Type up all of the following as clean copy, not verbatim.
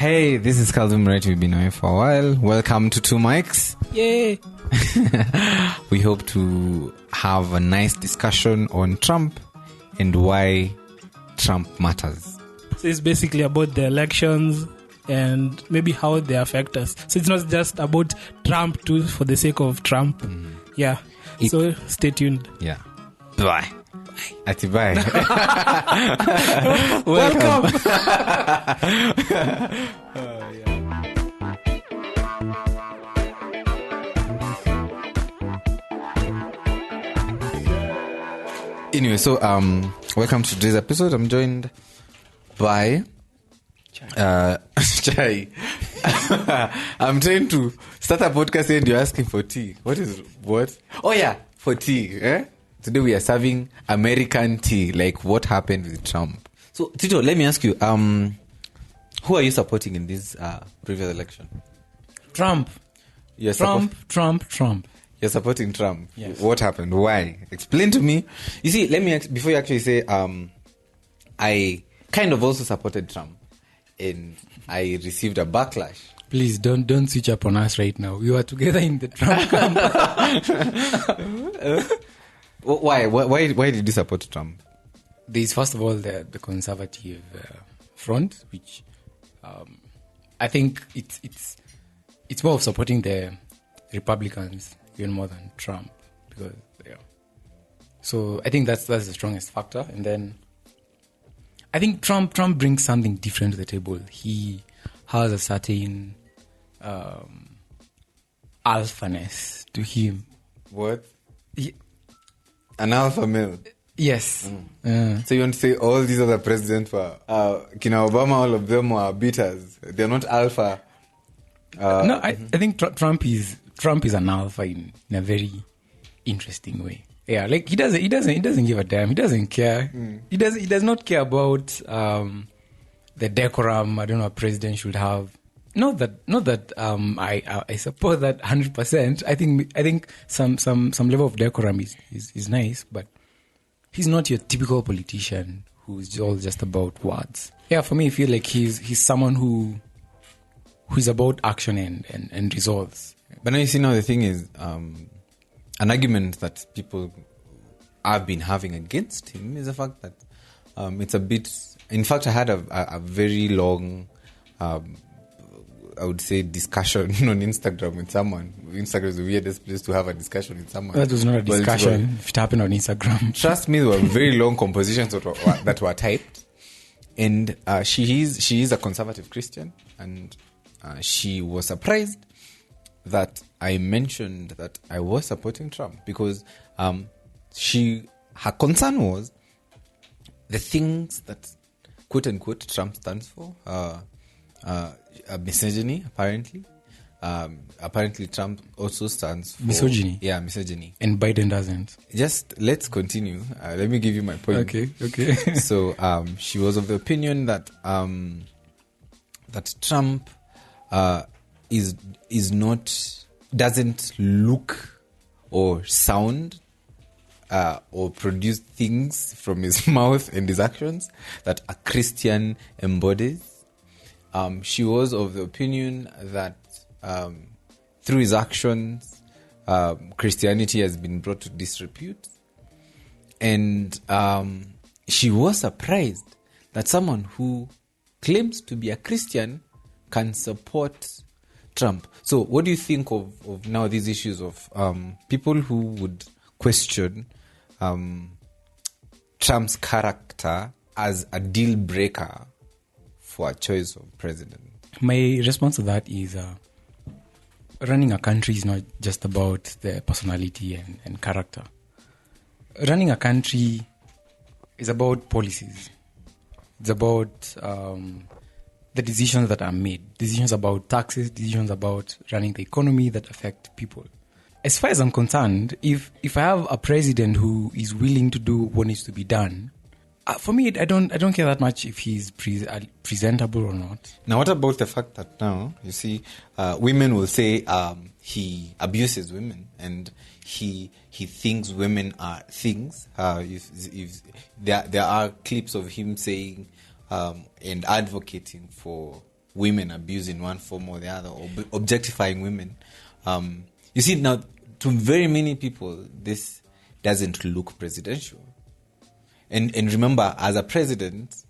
Hey, this is Calvin Wright. We've been away for a while. Welcome to Two Mics. Yay! We hope to have a nice discussion on Trump and why Trump matters. So it's basically about the elections and maybe how they affect us. So it's not just about Trump too for the sake of Trump. Yeah. So stay tuned. Yeah. Bye. Ati bye. Welcome. Anyway, so welcome to today's episode. I'm joined by Chai. I'm trying to start a podcast and you're asking for tea. What? Oh yeah, for tea. Today we are serving American tea. Like what happened with Trump. So Tito, let me ask you, who are you supporting in this previous election? Trump. Trump. You're supporting Trump. Yes. What happened? Why? Explain to me. You see, let me before you actually say, I kind of also supported Trump, and I received a backlash. Please don't switch up on us right now. We were together in the Trump camp. Why did you support Trump? There is first of all the conservative front, which I think it's more of supporting the Republicans even more than Trump, because so I think that's the strongest factor. And then I think Trump brings something different to the table. He has a certain alphaness to him. What? An alpha male. Yes. So you want to say all these other presidents were Kina Obama, all of them were beaters. They're not alpha. No, I think Trump is an alpha in a very interesting way. Yeah, like he doesn't give a damn. He doesn't care. He does not care about the decorum. I don't know a president should have. Not that I support that 100%. I think some level of decorum is nice, but he's not your typical politician who's all just about words. Yeah, for me, I feel like he's someone who's about action and results. But now you see, now the thing is, an argument that people have been having against him is the fact that it's a bit. In fact, I had a very long, I would say, discussion on Instagram with someone. Instagram is the weirdest place to have a discussion with someone. That was not a discussion. If it happened on Instagram, trust me, there were very long compositions that were typed, and she is a conservative Christian, and she was surprised that I mentioned that I was supporting Trump because her concern was the things that quote unquote Trump stands for, misogyny apparently. Apparently Trump also stands for misogyny. Yeah, misogyny. And Biden doesn't. Just let's continue. Let me give you my point. Okay. So she was of the opinion that that Trump doesn't look or sound or produce things from his mouth and his actions that a Christian embodies. She was of the opinion that through his actions, Christianity has been brought to disrepute. And she was surprised that someone who claims to be a Christian can support Trump. So what do you think of now these issues of people who would question Trump's character as a deal breaker for a choice of president? My response to that is running a country is not just about the personality and character. Running a country is about policies. It's about the decisions that are made, decisions about taxes, decisions about running the economy that affect people. As far as I'm concerned, if I have a president who is willing to do what needs to be done, for me, I don't care that much if he's presentable or not. Now, what about the fact that now, you see, women will say he abuses women and he thinks women are things. If there are clips of him saying and advocating for women abused in one form or the other, or objectifying women. You see, now, to very many people, this doesn't look presidential. And remember, as a president,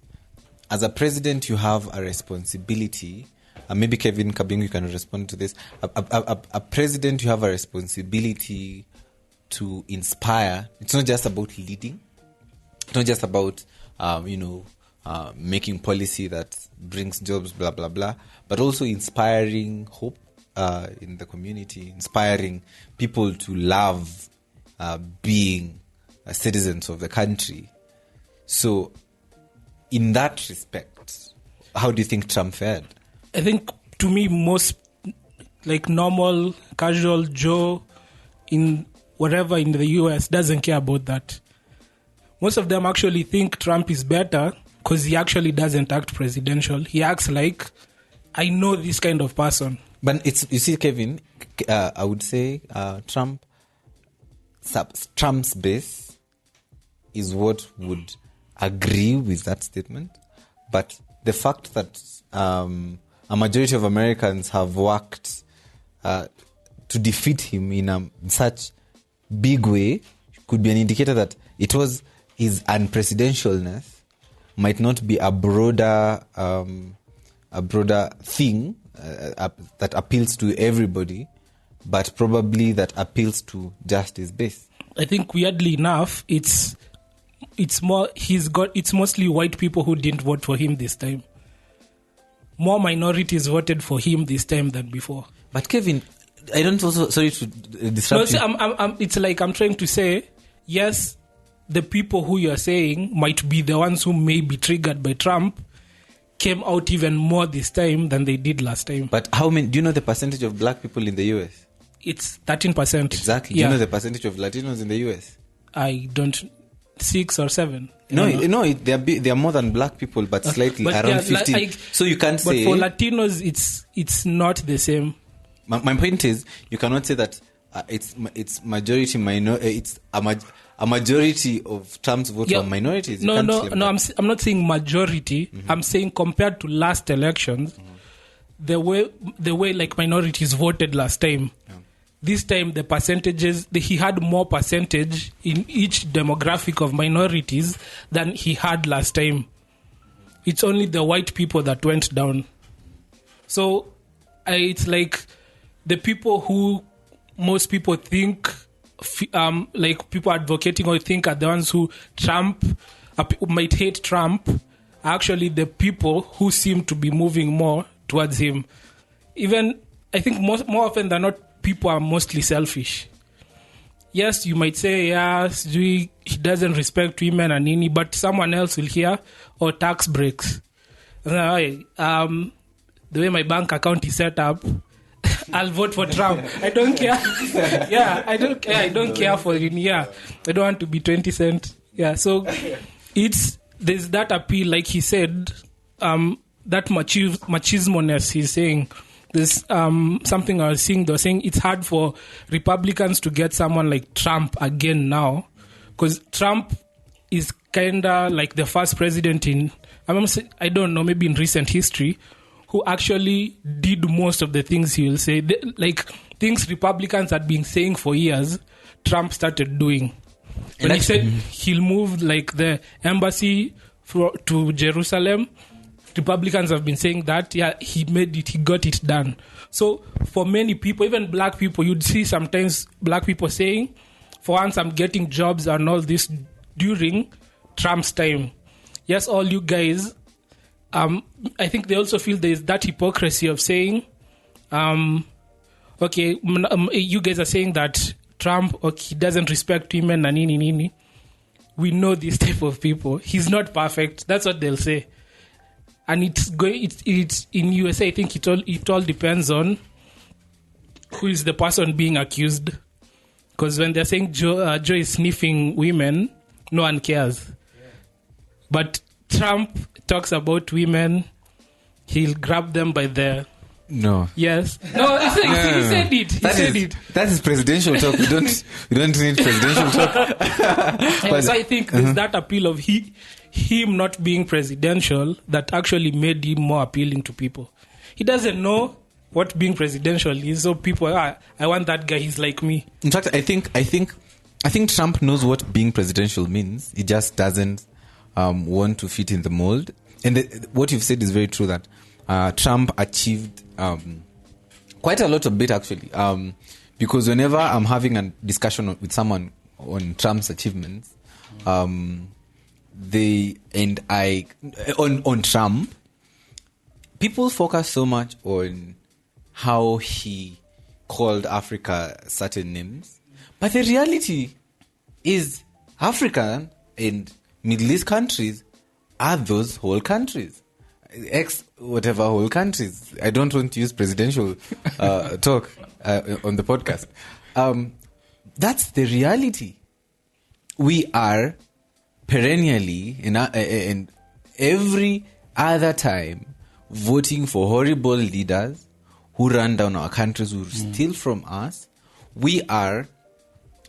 you have a responsibility. Maybe Kevin Kabingu can respond to this. A president, you have a responsibility to inspire. It's not just about leading. It's not just about, making policy that brings jobs, blah, blah, blah, but also inspiring hope in the community, inspiring people to love being citizens of the country. So, in that respect, how do you think Trump fared? I think, to me, most normal, casual Joe in whatever in the US doesn't care about that. Most of them actually think Trump is better because he actually doesn't act presidential. He acts like, I know this kind of person. But you see, Kevin, I would say Trump's base is what would agree with that statement. But the fact that a majority of Americans have worked to defeat him in such big way could be an indicator that it was his unpresidentialness might not be a broader thing that appeals to everybody, but probably that appeals to just his base. I think weirdly enough, it's mostly white people who didn't vote for him this time. More minorities voted for him this time than before. But Kevin, I don't also, sorry to disrupt you. It's like I'm trying to say, yes, the people who you're saying might be the ones who may be triggered by Trump came out even more this time than they did last time. But how many? Do you know the percentage of black people in the US? It's 13%. Exactly. Yeah. Do you know the percentage of Latinos in the US? I don't. 6 or 7. No, they are more than black people, but slightly around 15. So you can't say. But for Latinos, it's not the same. My point is, you cannot say that it's majority minor. It's a majority of Trump's votes are minorities. No. I'm not saying majority. Mm-hmm. I'm saying compared to last elections, the way minorities voted last time. Yeah. This time, the percentages, he had more percentage in each demographic of minorities than he had last time. It's only the white people that went down. So, it's like the people who most people think, people advocating or think are the ones who might hate Trump, are actually the people who seem to be moving more towards him. Even, I think more often than not, people are mostly selfish. Yes, you might say, he doesn't respect women and nini, but someone else will hear, tax breaks. The way my bank account is set up, I'll vote for Trump. I don't care. I don't care for him. I don't want to be 20 cents. So there's that appeal, like he said, that machismo-ness he's saying. There's something I was seeing. They were saying it's hard for Republicans to get someone like Trump again now, because Trump is kind of like the first president in, I don't know, maybe in recent history, who actually did most of the things he will say. Things Republicans had been saying for years, Trump started doing. When he said he'll move the embassy to Jerusalem, Republicans have been saying that, he made it, he got it done. So for many people, even black people, you'd see sometimes black people saying, for once I'm getting jobs and all this during Trump's time. Yes, all you guys, I think they also feel there's that hypocrisy of saying, you guys are saying that Trump, he doesn't respect women and nini. We know this type of people. He's not perfect. That's what they'll say. And it's in USA, I think it all depends on who is the person being accused. Because when they're saying Joe is sniffing women, no one cares. Yeah. But Trump talks about women, he'll grab them by the... No. Yes. No, he said it. He said it. That is presidential talk. We don't need presidential talk. So I think there's that appeal of him not being presidential that actually made him more appealing to people. he doesn't know what being presidential is. So people, I want that guy. He's like me. In fact, I think Trump knows what being presidential means. He just doesn't want to fit in the mold. And what you've said is very true, that Trump achieved quite a lot of bit, actually. Because whenever I'm having a discussion with someone on Trump's achievements, on Trump, people focus so much on how he called Africa certain names. But the reality is Africa and Middle East countries are those whole countries. Whatever whole countries. I don't want to use presidential talk on the podcast. That's the reality. We are perennially, in every other time, voting for horrible leaders who run down our countries, who steal from us. We are,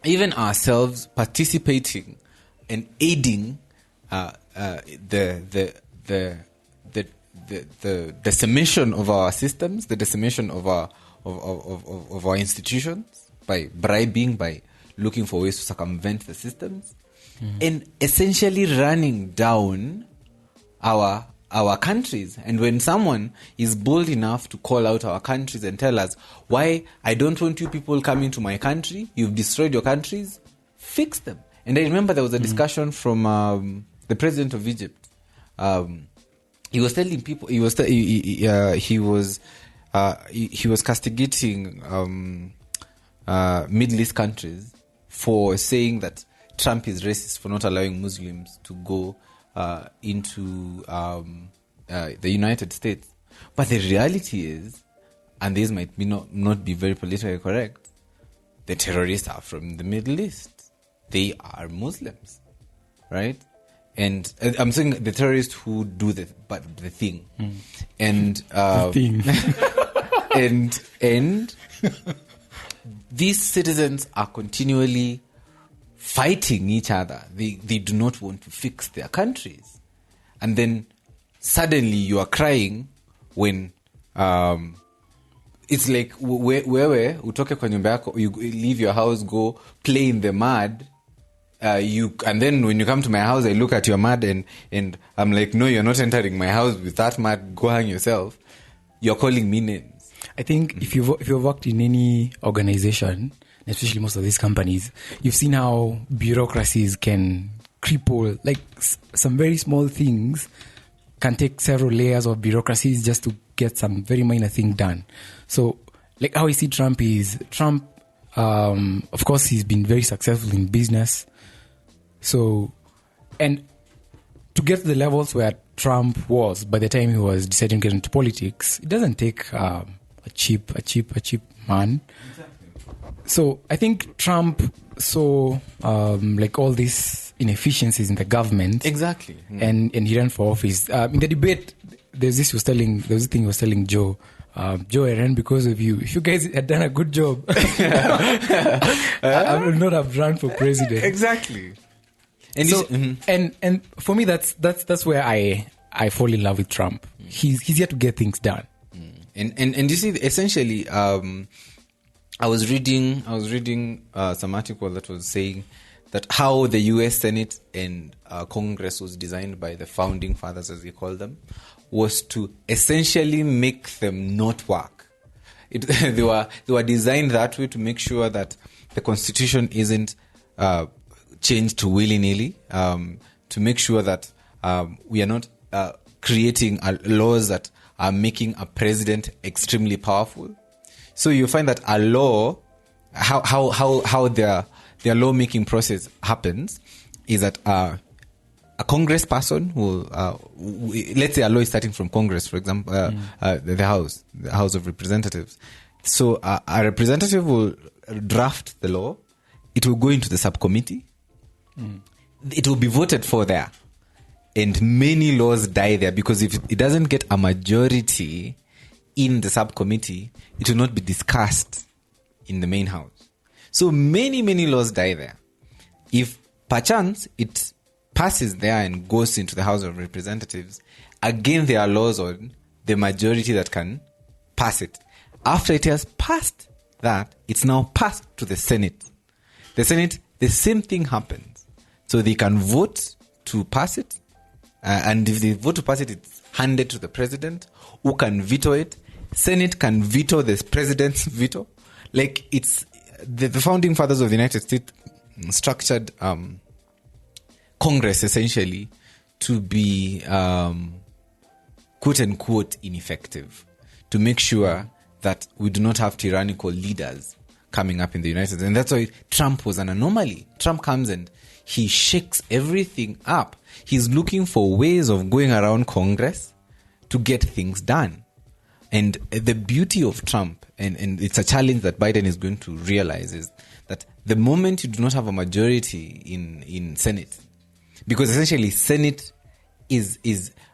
even ourselves, participating and aiding the decimation of our systems, the decimation of our institutions, by bribing, by looking for ways to circumvent the systems, and essentially running down our countries. And when someone is bold enough to call out our countries and tell us, why I don't want you people coming to my country, you've destroyed your countries, fix them. And I remember there was a discussion from the president of Egypt. He was telling people, he was castigating Middle East countries for saying that Trump is racist, for not allowing Muslims to go into the United States. But the reality is, and this might be not be very politically correct, the terrorists are from the Middle East. They are Muslims, right? And I'm saying the terrorists who do the thing, and and these citizens are continually fighting each other. They do not want to fix their countries, and then suddenly you are crying when it's like wewe utoke kwa nyumba yako, you leave your house, go play in the mud. And then when you come to my house, I look at your mud and I'm like, no, you're not entering my house with that mud. Go hang yourself. You're calling me names. I think if you've worked in any organization, especially most of these companies, you've seen how bureaucracies can cripple. Like some very small things can take several layers of bureaucracies just to get some very minor thing done. So, like how I see Trump is of course, he's been very successful in business. So, and to get to the levels where Trump was by the time he was deciding to get into politics, it doesn't take a cheap man. Exactly. So I think Trump saw like all these inefficiencies in the government. Exactly. And he ran for office. In the debate, there was a thing he was telling Joe. Joe, I ran because of you. If you guys had done a good job, I would not have run for president. Exactly. And so, and for me, that's where I fall in love with Trump. He's here to get things done. And you see, essentially, I was reading some article that was saying that how the U.S. Senate and Congress was designed by the founding fathers, as they call them, was to essentially make them not work. They were designed that way to make sure that the Constitution isn't changed willy-nilly, to make sure that we are not creating laws that are making a president extremely powerful. So you find that a law, how their lawmaking process happens, is that a congressperson will, let's say a law is starting from Congress, for example, the House of Representatives. So a representative will draft the law. It will go into the subcommittee. It will be voted for there. And many laws die there because if it doesn't get a majority in the subcommittee, it will not be discussed in the main house. So many laws die there. If perchance it passes there and goes into the House of Representatives, again there are laws on the majority that can pass it. After it has passed that, it's now passed to the Senate. The Senate, the same thing happens. So they can vote to pass it. And if they vote to pass it, it's handed to the president, who can veto it. Senate can veto the president's veto. Like, it's the founding fathers of the United States structured Congress essentially to be quote unquote ineffective, to make sure that we do not have tyrannical leaders coming up in the United States. And that's why Trump was an anomaly. Trump comes and he shakes everything up. He's looking for ways of going around Congress to get things done. And the beauty of Trump, and it's a challenge that Biden is going to realize, is that the moment you do not have a majority in Senate, because essentially Senate is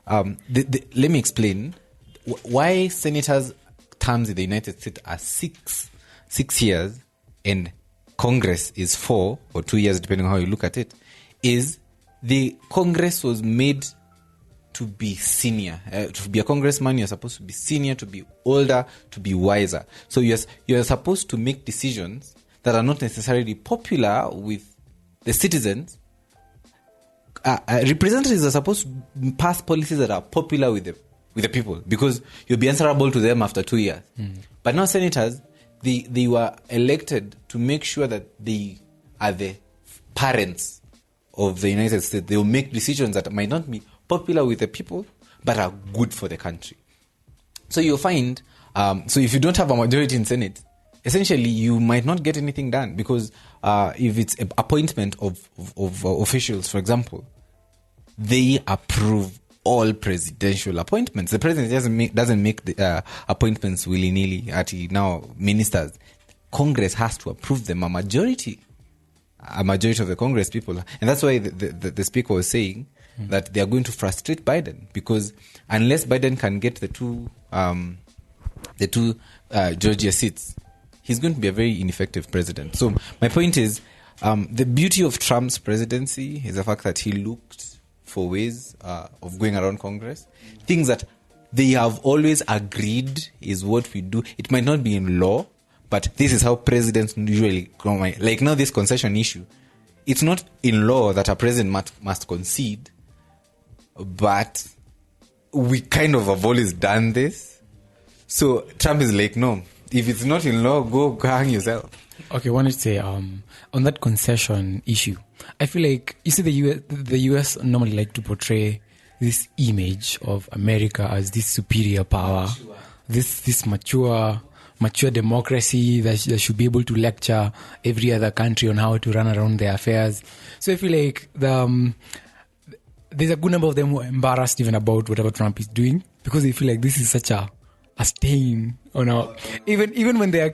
let me explain why senators' terms in the United States are six years and Congress is 4 or 2 years, depending on how you look at it. Is the Congress was made to be senior. To be a congressman, you're supposed to be senior, to be older, to be wiser. So you're supposed to make decisions that are not necessarily popular with the citizens. Representatives are supposed to pass policies that are popular with the people, because you'll be answerable to them after 2 years. But now senators, they were elected to make sure that they are the parents of the United States. They will make decisions that might not be popular with the people, but are good for the country. So you'll find, so if you don't have a majority in Senate, essentially you might not get anything done, because if it's an appointment of officials, for example, they approve all presidential appointments. The president doesn't make the appointments willy-nilly at now ministers. Congress has to approve them, a majority of the Congress people. And that's why the speaker was saying that they are going to frustrate Biden, because unless Biden can get the two Georgia seats, he's going to be a very ineffective president. So my point is, the beauty of Trump's presidency is the fact that he looked for ways of going around Congress. Things that they have always agreed is what we do. It might not be in law, but this is how presidents usually go. Like now, this concession issue, it's not in law that a president must concede, but we kind of have always done this. So Trump is like, no, if it's not in law, go hang yourself. Okay, I wanted to say, on that concession issue, I feel like, you see, the US normally like to portray this image of America as this superior power, this mature democracy that should be able to lecture every other country on how to run around their affairs. So I feel like there's a good number of them who are embarrassed even about whatever Trump is doing, because they feel like this is such a stain on our, even when they are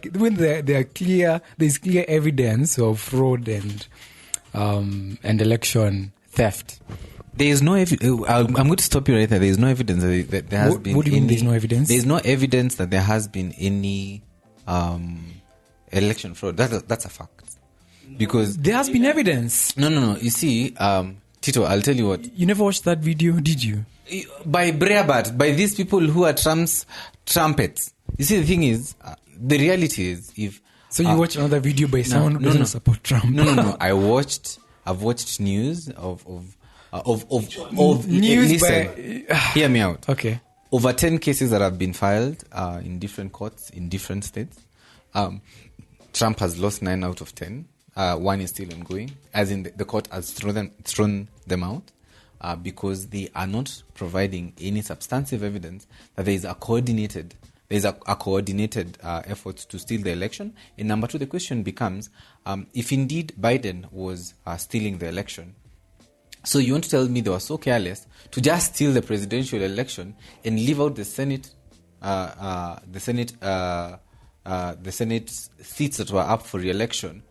clear, there's clear evidence of fraud and election theft. There is no I'm going to stop you right there. There is no evidence that there has been. What do you mean there's no evidence? There is no evidence that there has been any election fraud. That's a fact. Because there has been evidence. No. You see, Tito, I'll tell you what. You never watched that video, did you? By Breabart, by these people who are Trump's trumpets. You see, the thing is, the reality is, if so, you watched another video by someone who doesn't support Trump. No. I've watched news of news. Listen, hear me out. Okay. Over 10 cases that have been filed in different courts in different states. Trump has lost 9 out of 10. One is still ongoing, as in the court has thrown them out because they are not providing any substantive evidence that there is a coordinated effort to steal the election. And number 2, the question becomes, if indeed Biden was stealing the election, so you want to tell me they were so careless to just steal the presidential election and leave out the Senate seats that were up for re-election,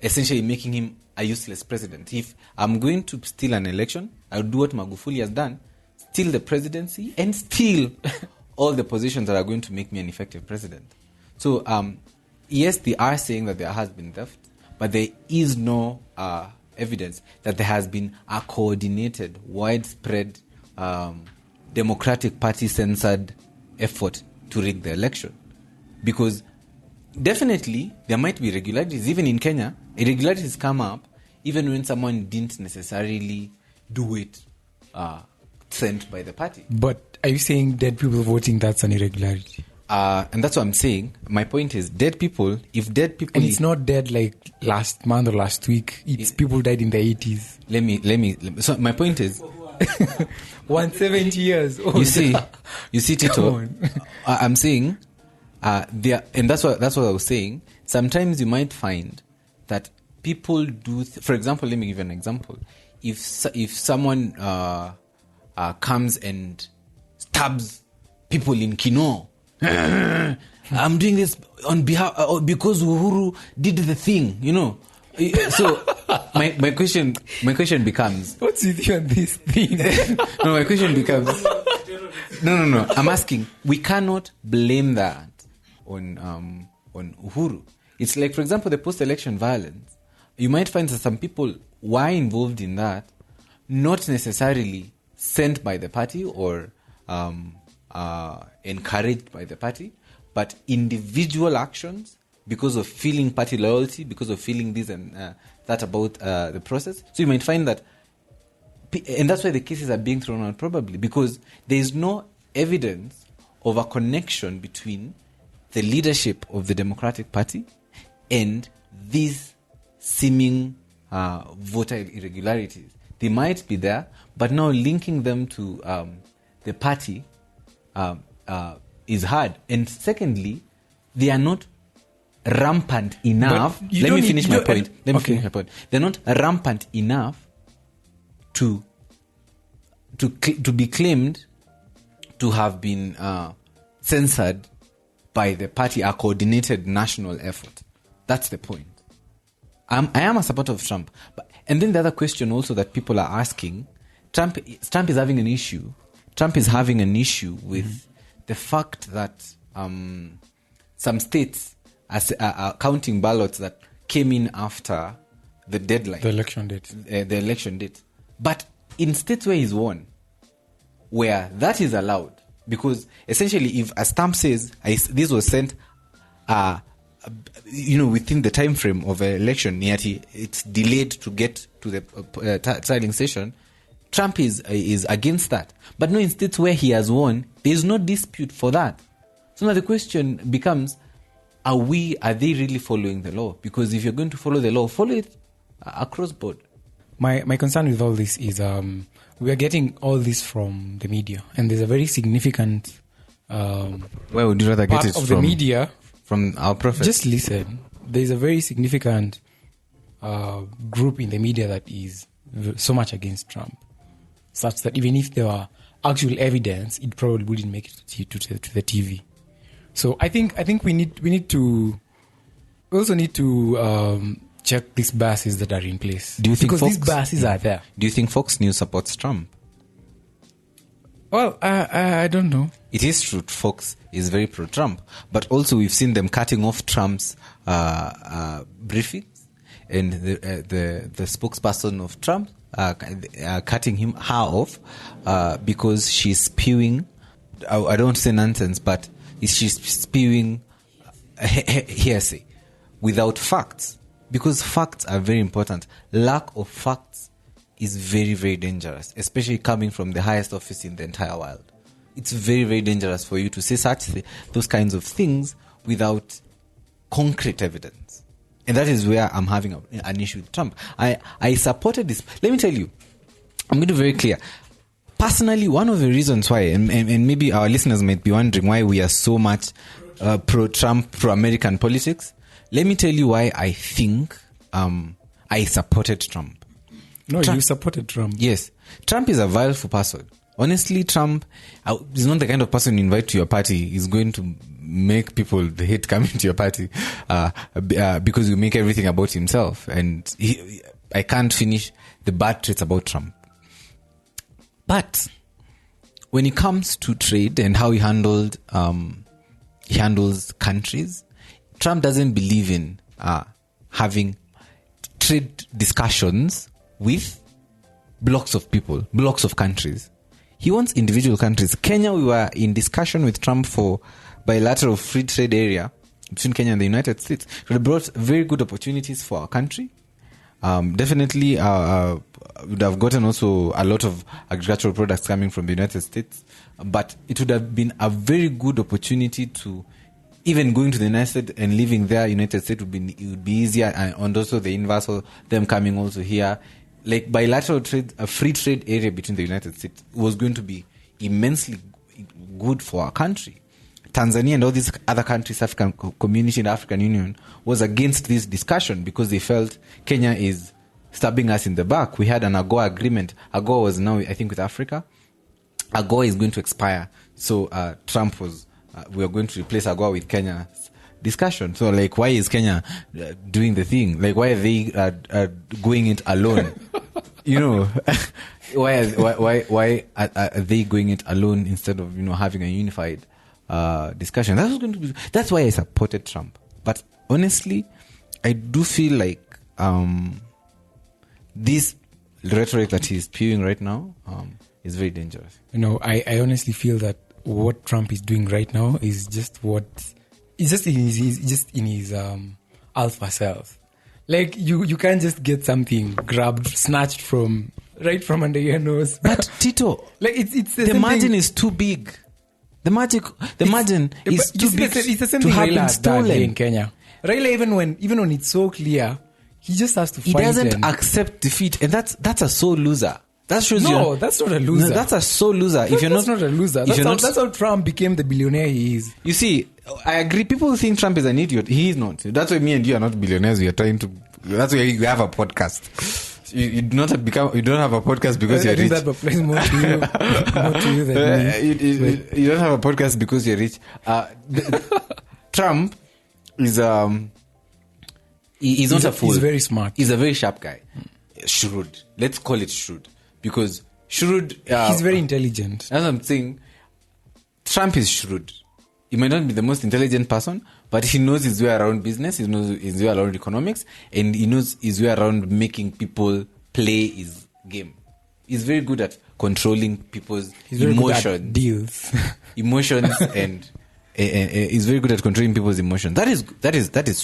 essentially making him a useless president? If I'm going to steal an election, I'll do what Magufuli has done, steal the presidency and steal all the positions that are going to make me an effective president. So, yes, they are saying that there has been theft, but there is no evidence that there has been a coordinated, widespread, Democratic Party-censored effort to rig the election. Because definitely there might be irregularities. Even in Kenya, irregularities come up even when someone didn't necessarily do it sent by the party. But are you saying dead people voting, that's an irregularity? And that's what I'm saying. My point is, dead people, if dead people... And it's not dead like last month or last week. It's people died in the 80s. Let me. So my point is... 170 years old. You see, Tito, I'm saying, and that's what I was saying. Sometimes you might find that people do... for example, let me give you an example. If someone comes and stabs people in Kino, I'm doing this on behalf because Uhuru did the thing, So my question becomes, what's with you on this thing? No, my question becomes, no. I'm asking, we cannot blame that on Uhuru. It's like, for example, the post-election violence. You might find that some people were involved in that, not necessarily sent by the party or encouraged by the party, but individual actions because of feeling party loyalty, because of feeling this and that about the process. So you might find that, and that's why the cases are being thrown out probably, because there is no evidence of a connection between the leadership of the Democratic Party and these seeming voter irregularities. They might be there, but now linking them to the party is hard. And secondly, they are not rampant enough. Let me finish my point. They're not rampant enough to be claimed to have been censored by the party, a coordinated national effort. That's the point. I am a supporter of Trump. And then the other question also that people are asking, Trump is having an issue. Trump is having an issue with the fact that some states are counting ballots that came in after the deadline. The election date. But in states where he's won, where that is allowed, because essentially if a stamp says this was sent within the time frame of an election, yet it's delayed to get to the tallying station, Trump is against that. But no, in states where he has won, there is no dispute for that. So now the question becomes, are they really following the law? Because if you're going to follow the law, follow it across board. My concern with all this is we are getting all this from the media, and there's a very significant where would you rather get it of from? The media. From our prophet. Just listen. There's a very significant group in the media that is so much against Trump, such that even if there were actual evidence, it probably wouldn't make it to the TV. So I think we also need to check these biases that are in place. Do you think these biases are there? Do you think Fox News supports Trump? Well, I don't know. It is true, Fox is very pro-Trump, but also we've seen them cutting off Trump's briefings, and the spokesperson of Trump cutting her off because she's spewing. I don't say nonsense, but she's spewing hearsay without facts, because facts are very important. Lack of facts is very, very dangerous, especially coming from the highest office in the entire world. It's very, very dangerous for you to say those kinds of things without concrete evidence. And that is where I'm having an issue with Trump. I supported this. Let me tell you, I'm going to be very clear. Personally, one of the reasons why, and maybe our listeners might be wondering why we are so much pro-Trump, pro-American politics. Let me tell you why I think I supported Trump. No, you supported Trump. Yes. Trump is a vileful person. Honestly, Trump is not the kind of person you invite to your party. He's going to make people hate coming to your party because you make everything about himself. And I can't finish the bad traits about Trump. But when it comes to trade and how he handles countries, Trump doesn't believe in having trade discussions with blocks of people, blocks of countries. He wants individual countries. Kenya, we were in discussion with Trump for bilateral free trade area between Kenya and the United States. It would have brought very good opportunities for our country. Definitely would have gotten also a lot of agricultural products coming from the United States. But it would have been a very good opportunity to even going to the United States and living there. United States would be easier, and also the inverse, them coming also here. Like bilateral trade, a free trade area between the United States was going to be immensely good for our country. Tanzania and all these other countries, African community and African Union, was against this discussion because they felt Kenya is stabbing us in the back. We had an AGOA agreement. AGOA was now, I think, with Africa. AGOA is going to expire. So Trump was, we are going to replace AGOA with Kenya's discussion. So, like, why is Kenya doing the thing? Like, why are they going it alone? You know, why are they going it alone instead of, having a unified discussion? That's why I supported Trump. But honestly, I do feel like this rhetoric that he's spewing right now is very dangerous. I honestly feel that what Trump is doing right now is just in his alpha self. Like you can't just get something snatched from under your nose. But Tito, like it's the margin is too big. The margin is too big to have been stolen in Kenya. Raila, even when it's so clear, he just has to fight. He doesn't accept defeat, and that's a sole loser. That shows that's not a loser. No, that's a sole loser. That's not a loser. That's how Trump became the billionaire he is. You see, I agree. People think Trump is an idiot. He is not. That's why me and you are not billionaires. We are trying to. That's why you have a podcast. You do not become. You don't have a podcast because you're rich. That applies more to you than me. You don't have a podcast because you're rich. Trump is he's not a fool. He's very smart. He's a very sharp guy. Shrewd. Let's call it shrewd. Because shrewd... he's very intelligent. That's what I'm saying. Trump is shrewd. He might not be the most intelligent person, but he knows his way around business, he knows his way around economics, and he knows his way around making people play his game. He's very good at controlling people's emotions. Deals. Emotions and he's very good at controlling people's emotions. That is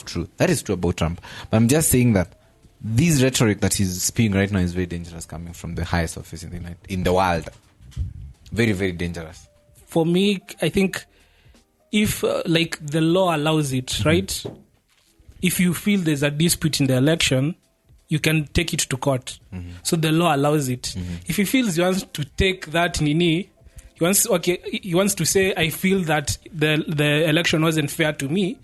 true. That is true about Trump. But I'm just saying that this rhetoric that he's spewing right now is very dangerous, coming from the highest office in the world. Very, very dangerous. For me, I think if the law allows it, right? If you feel there's a dispute in the election, you can take it to court. Mm-hmm. So the law allows it. Mm-hmm. If he feels he wants to take that he wants to say, I feel that the election wasn't fair to me,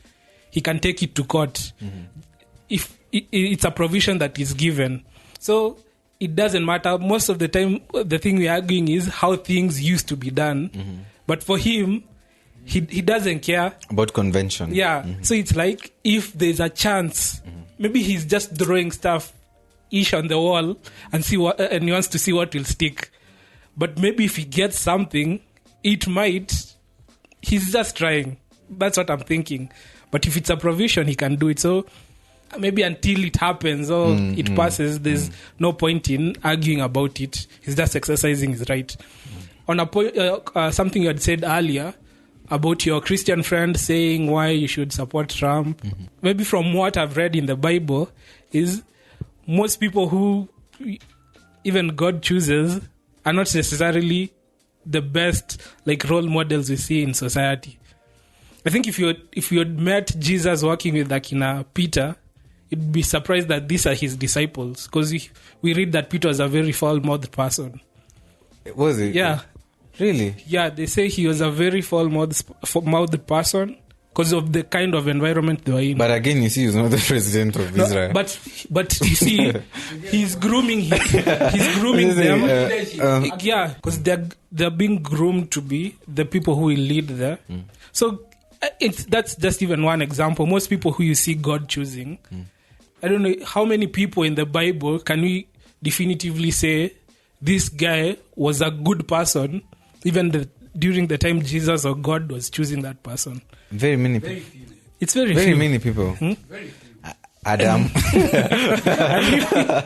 he can take it to court. Mm-hmm. If it's a provision that is given. So it doesn't matter. Most of the time, the thing we're arguing is how things used to be done. Mm-hmm. But for him, he doesn't care. About convention. Yeah. Mm-hmm. So it's like, if there's a chance, maybe he's just throwing stuff on the wall and he wants to see what will stick. But maybe if he gets something, he's just trying. That's what I'm thinking. But if it's a provision, he can do it. So maybe until it happens or it passes, there's no point in arguing about it. He's just exercising his right. On a point, something you had said earlier about your Christian friend saying why you should support Trump, maybe from what I've read in the Bible, is most people who even God chooses are not necessarily the best role models we see in society. I think if you had met Jesus working with Peter, you'd be surprised that these are his disciples, because we read that Peter was a very foul-mouthed person. Was it? Yeah. Really? Yeah, they say he was a very foul-mouthed person because of the kind of environment they were in. But again, you see, he's not the president of Israel. But you see, he's grooming them. Yeah, because they're being groomed to be the people who will lead there. So that's just even one example. Most people who you see God choosing, I don't know how many people in the Bible can we definitively say this guy was a good person, even during the time Jesus or God was choosing that person. Very many people. It's very few. few. Many people. Very few. Adam. And he fell.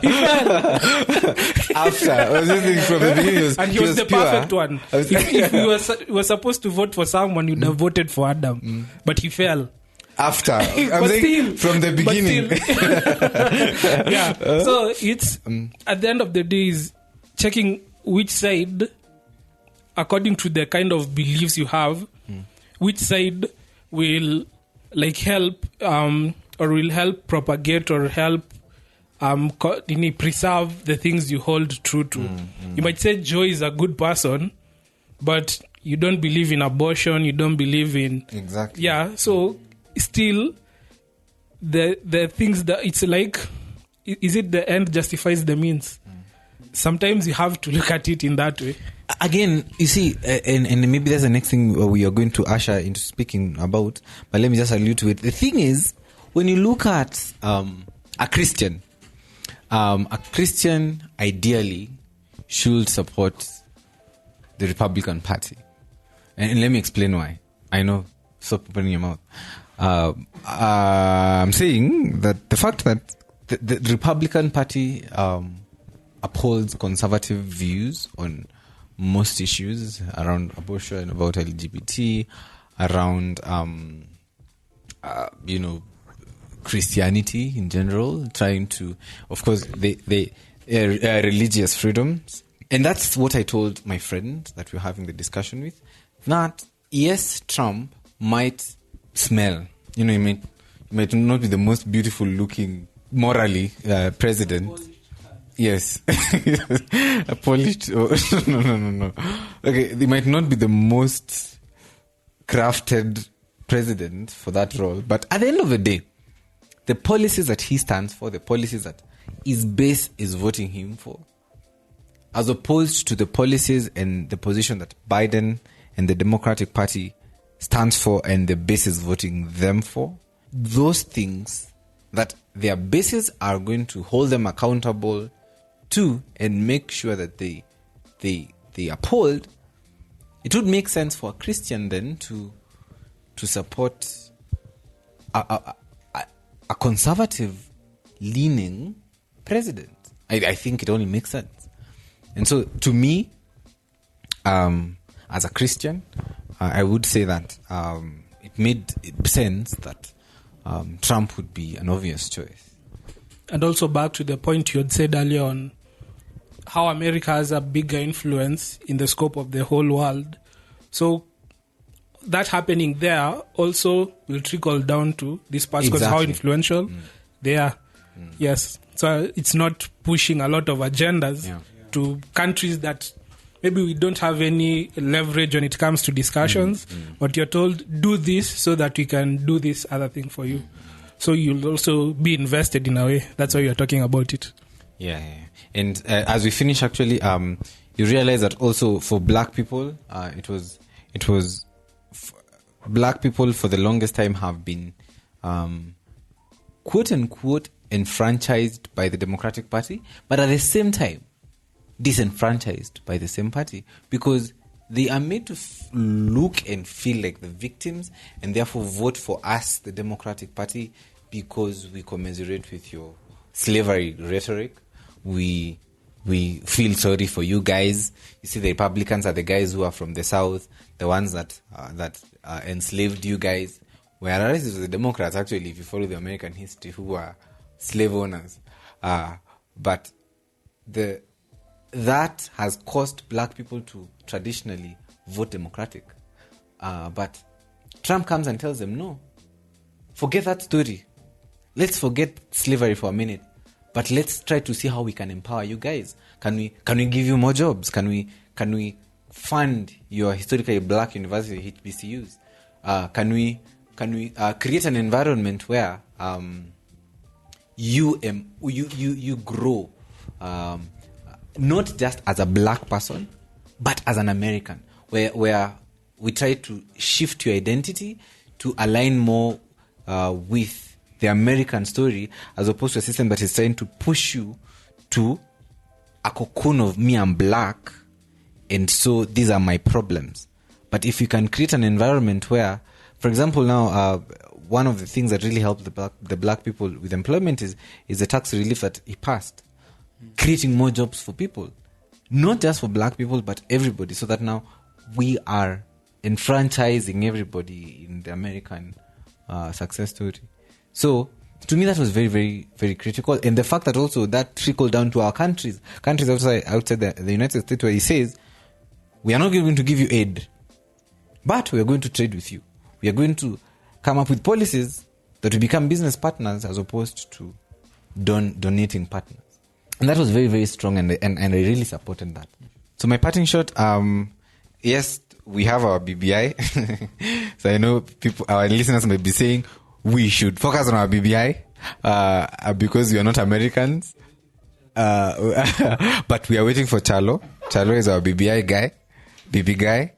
After. I was just thinking from the beginning. And he was the pure. perfect one. If we were supposed to vote for someone, you'd have voted for Adam. But he fell. After. I'm But saying still- from the beginning. Yeah. So it's, at the end of the day, is checking which side, according to the kind of beliefs you have, which side will like help or will help propagate or help preserve the things you hold true to. You might say Joe is a good person, but you don't believe in abortion, you don't believe in... Exactly. Yeah, so still the things that it's like, is it the end justifies the means? Sometimes you have to look at it in that way. Again, you see, and maybe that's the next thing we are going to usher into speaking about, but let me just allude to it. The thing is, when you look at a Christian ideally should support the Republican Party. And let me explain why. I know, stop opening your mouth. I'm saying that the fact that the Republican Party upholds conservative views on most issues around abortion, about LGBT, around Christianity in general, trying to, of course, they religious freedoms. And that's what I told my friend that we're having the discussion with. That, yes, Trump might smell, he might not be the most beautiful looking, morally, president. Yes. A polished, no. Okay, he might not be the most crafted president for that role, but at the end of the day, the policies that he stands for, the policies that his base is voting him for, as opposed to the policies and the position that Biden and the Democratic Party stands for and the base is voting them for, those things that their bases are going to hold them accountable to and make sure that they uphold, it would make sense for a Christian then to support a conservative leaning president. I think it only makes sense. And so to me, as a Christian, I would say that it made sense that Trump would be an obvious choice. And also back to the point you had said earlier on how America has a bigger influence in the scope of the whole world. So that happening there also will trickle down to this part because how influential they are. Yes. So it's not pushing a lot of agendas to countries that maybe we don't have any leverage when it comes to discussions, but you're told, do this so that we can do this other thing for you. So you'll also be invested in a way. That's why you're talking about it. Yeah. And as we finish, actually, you realize that also for black people, it was black people for the longest time have been, quote unquote, enfranchised by the Democratic Party, but at the same time, disenfranchised by the same party because they are made to look and feel like the victims and therefore vote for us, the Democratic Party, because we commiserate with your slavery rhetoric. We feel sorry for you guys. You see, the Republicans are the guys who are from the South, the ones that enslaved you guys. Whereas it was the Democrats, actually, if you follow the American history, who are slave owners. But that has caused black people to traditionally vote Democratic. But Trump comes and tells them, no, forget that story. Let's forget slavery for a minute. But let's try to see how we can empower you guys. Can we give you more jobs? Can we fund your historically black university HBCUs? Can we create an environment where you grow not just as a black person, but as an American, where we try to shift your identity to align more with the American story, as opposed to a system that is trying to push you to a cocoon of me, I'm black, and so these are my problems. But if you can create an environment where, for example, now one of the things that really helped the black people with employment is the tax relief that he passed, creating more jobs for people, not just for black people but everybody, so that now we are enfranchising everybody in the American success story. So to me that was very, very, very critical, and the fact that also that trickled down to our countries outside the United States, where he says we are not going to give you aid, but we are going to trade with you. We are going to come up with policies that will become business partners as opposed to donating partners. And that was very, very strong, and I really supported that. So my parting shot, yes, we have our BBI. So I know our listeners may be saying we should focus on our BBI because we are not Americans. But we are waiting for Chalo. Chalo is our BBI guy, BB guy.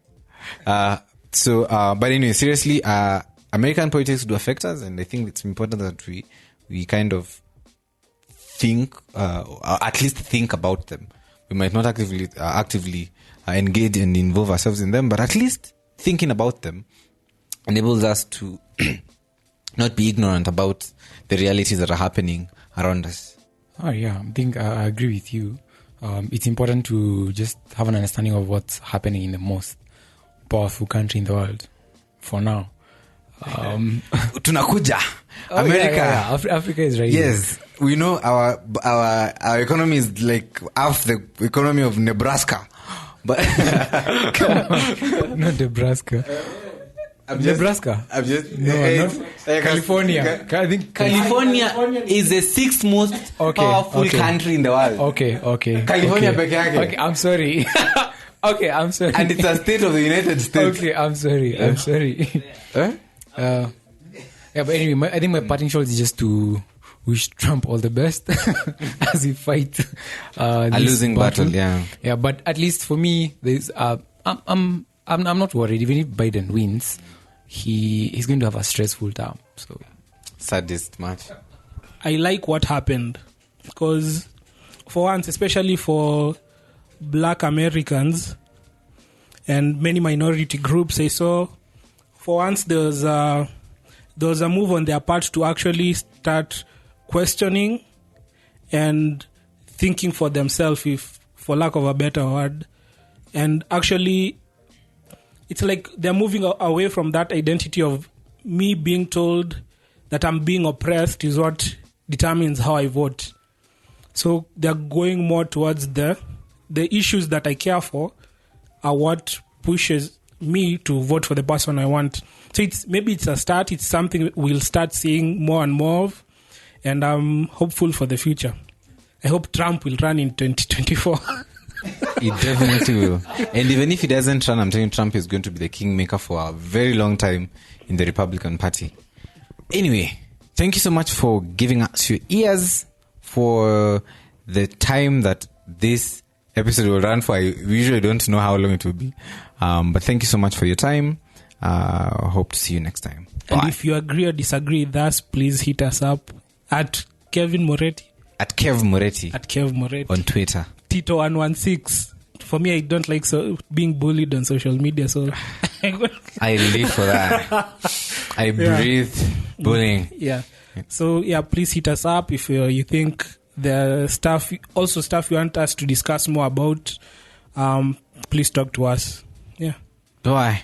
But anyway, seriously, American politics do affect us, and I think it's important that we kind of think, or at least think about them. We might not actively engage and involve ourselves in them, but at least thinking about them enables us to not be ignorant about the realities that are happening around us. Oh yeah, I think I agree with you. It's important to just have an understanding of what's happening in the most powerful country in the world for now. Tunakuja America. Africa is right. Yes, we know our economy is like half the economy of Nebraska, but not Nebraska. Nebraska. California. I think California is the sixth most powerful country in the world. Okay. California peke yake. Okay, I'm sorry. Okay, I'm sorry. And it's a state of the United States. Okay, I'm sorry. But anyway, I think my parting shot is just to wish Trump all the best as he fight a losing battle. Yeah, but at least for me, there's I'm not worried. Even if Biden wins, he's going to have a stressful term. So saddest match. I like what happened because, for once, especially for Black Americans and many minority groups, I saw for once there was a move on their part to actually start questioning and thinking for themselves, if for lack of a better word, and actually it's like they're moving away from that identity of me being told that I'm being oppressed is what determines how I vote. So they're going more towards the issues that I care for are what pushes me to vote for the person I want. So maybe it's a start. It's something we'll start seeing more and more of, and I'm hopeful for the future. I hope Trump will run in 2024. He definitely will. And even if he doesn't run, I'm telling you, Trump is going to be the kingmaker for a very long time in the Republican Party. Anyway, thank you so much for giving us your ears for the time that this episode will run for. We usually don't know how long it will be. But thank you so much for your time. Hope to see you next time. Bye. And if you agree or disagree with us, please hit us up at Kevin Moretti. At Kev Moretti. At Kev Moretti. On Twitter. Tito116. For me, I don't like being bullied on social media, so I live for that. I breathe bullying. Yeah. So please hit us up if you think the stuff you want us to discuss more about. Please talk to us. Yeah. Bye.